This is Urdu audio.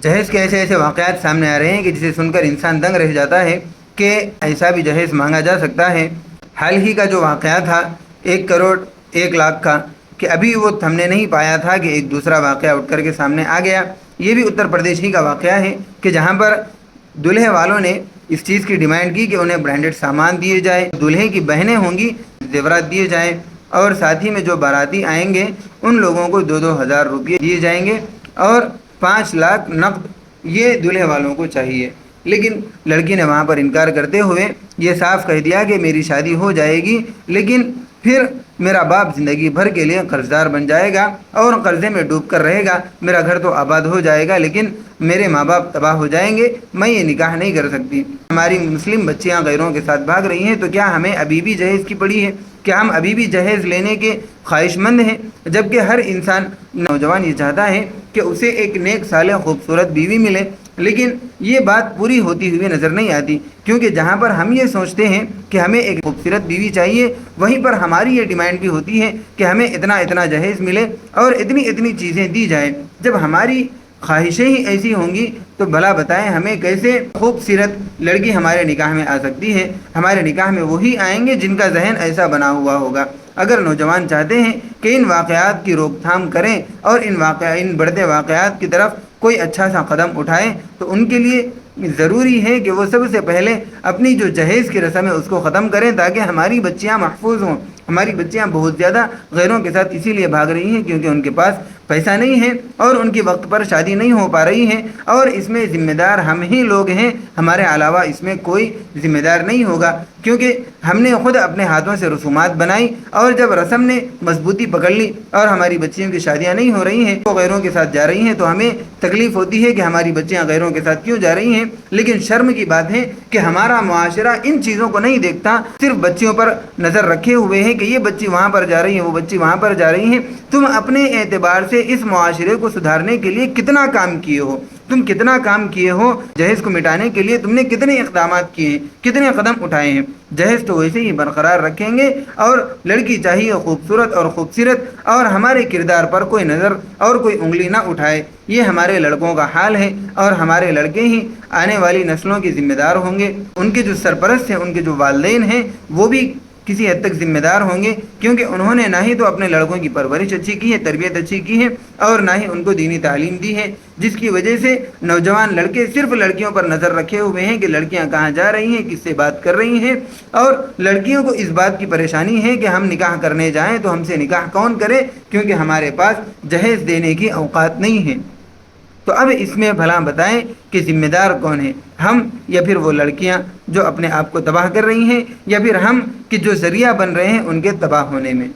جہیز کے ایسے ایسے واقعات سامنے آ رہے ہیں کہ جسے سن کر انسان دنگ رہ جاتا ہے کہ ایسا بھی جہیز مانگا جا سکتا ہے۔ حال ہی کا جو واقعہ تھا 1,01,00,000 کا، کہ ابھی وہ ہم نے نہیں پایا تھا کہ ایک دوسرا واقعہ اٹھ کر کے سامنے آ گیا۔ یہ بھی اتر پردیش ہی کا واقعہ ہے کہ جہاں پر دلہے والوں نے اس چیز کی ڈیمانڈ کی کہ انہیں برانڈڈ سامان دیے جائے، دلہے کی بہنیں ہوں گی زیورات دیے جائیں، اور ساتھ ہی میں جو باراتی آئیں گے ان لوگوں کو 2,000 روپئے دیے جائیں گے اور 5 لاکھ نقد یہ دلہے والوں کو چاہیے۔ لیکن لڑکی نے وہاں پر انکار کرتے ہوئے یہ صاف کہہ دیا کہ میری شادی ہو جائے گی، لیکن پھر میرا باپ زندگی بھر کے لیے قرض دار بن جائے گا اور قرضے میں ڈوب کر رہے گا۔ میرا گھر تو آباد ہو جائے گا لیکن میرے ماں باپ تباہ ہو جائیں گے، میں یہ نکاح نہیں کر سکتی۔ ہماری مسلم بچیاں غیروں کے ساتھ بھاگ رہی ہیں تو کیا ہمیں ابھی بھی جہیز کی پڑی ہے؟ کیا ہم ابھی بھی جہیز لینے کے خواہش مند ہیں؟ جبکہ ہر انسان نوجوان یہ چاہتا ہے کہ اسے ایک نیک صالح خوبصورت بیوی ملے، لیکن یہ بات پوری ہوتی ہوئی نظر نہیں آتی، کیونکہ جہاں پر ہم یہ سوچتے ہیں کہ ہمیں ایک خوبصورت بیوی چاہیے، وہیں پر ہماری یہ ڈیمانڈ بھی ہوتی ہے کہ ہمیں اتنا اتنا جہیز ملے اور اتنی اتنی چیزیں دی جائیں۔ جب ہماری خواہشیں ہی ایسی ہوں گی تو بھلا بتائیں ہمیں کیسے خوبصورت لڑکی ہمارے نکاح میں آ سکتی ہے؟ ہمارے نکاح میں وہی آئیں گے جن کا ذہن ایسا بنا ہوا ہوگا۔ اگر نوجوان چاہتے ہیں کہ ان واقعات کی روک تھام کریں اور ان بڑھتے واقعات کی طرف کوئی اچھا سا قدم اٹھائیں تو ان کے لیے ضروری ہے کہ وہ سب سے پہلے اپنی جو جہیز کی رسم ہے اس کو ختم کریں، تاکہ ہماری بچیاں محفوظ ہوں۔ ہماری بچیاں بہت زیادہ غیروں کے ساتھ اسی لیے بھاگ رہی ہیں کیونکہ ان کے پاس پیسہ نہیں ہے اور ان کی وقت پر شادی نہیں ہو پا رہی ہے، اور اس میں ذمہ دار ہم ہی لوگ ہیں، ہمارے علاوہ اس میں کوئی ذمہ دار نہیں ہوگا، کیونکہ ہم نے خود اپنے ہاتھوں سے رسومات بنائی اور جب رسم نے مضبوطی پکڑ لی اور ہماری بچیوں کی شادیاں نہیں ہو رہی ہیں، وہ غیروں کے ساتھ جا رہی ہیں، تو ہمیں تکلیف ہوتی ہے کہ ہماری بچیاں غیروں کے ساتھ کیوں جا رہی ہیں۔ لیکن شرم کی بات ہے کہ ہمارا معاشرہ ان چیزوں کو نہیں دیکھتا، صرف بچیوں پر نظر رکھے ہوئے ہیں کہ یہ بچی وہاں پر جا رہی ہے، وہ بچی وہاں پر جا رہی ہیں۔ تم اپنے اعتبار سے اس معاشرے کو سدھارنے کے لیے کتنا کام کیے ہو؟ تم کتنا کام کیے ہو؟ جہیز کو مٹانے کے لیے تم نے کتنے اقدامات کیے ہیں، کتنے قدم اٹھائے ہیں؟ جہیز تو ویسے ہی برقرار رکھیں گے، اور لڑکی چاہیے خوبصورت اور خوبصورت، اور ہمارے کردار پر کوئی نظر اور کوئی انگلی نہ اٹھائے۔ یہ ہمارے لڑکوں کا حال ہے، اور ہمارے لڑکے ہی آنے والی نسلوں کے ذمہ دار ہوں گے۔ ان کے جو سرپرست ہیں، ان کے جو والدین ہیں، وہ بھی کسی حد تک ذمہ دار ہوں گے، کیونکہ انہوں نے نہ ہی تو اپنے لڑکوں کی پرورش اچھی کی ہے، تربیت اچھی کی ہے، اور نہ ہی ان کو دینی تعلیم دی ہے، جس کی وجہ سے نوجوان لڑکے صرف لڑکیوں پر نظر رکھے ہوئے ہیں کہ لڑکیاں کہاں جا رہی ہیں، کس سے بات کر رہی ہیں، اور لڑکیوں کو اس بات کی پریشانی ہے کہ ہم نکاح کرنے جائیں تو ہم سے نکاح کون کرے، کیونکہ ہمارے پاس جہیز دینے کی اوقات نہیں ہے۔ تو اب اس میں بھلا بتائیں کہ ذمہ دار کون ہے، ہم یا پھر وہ لڑکیاں جو اپنے آپ کو تباہ کر رہی ہیں، یا پھر ہم کہ جو ذریعہ بن رہے ہیں ان کے تباہ ہونے میں؟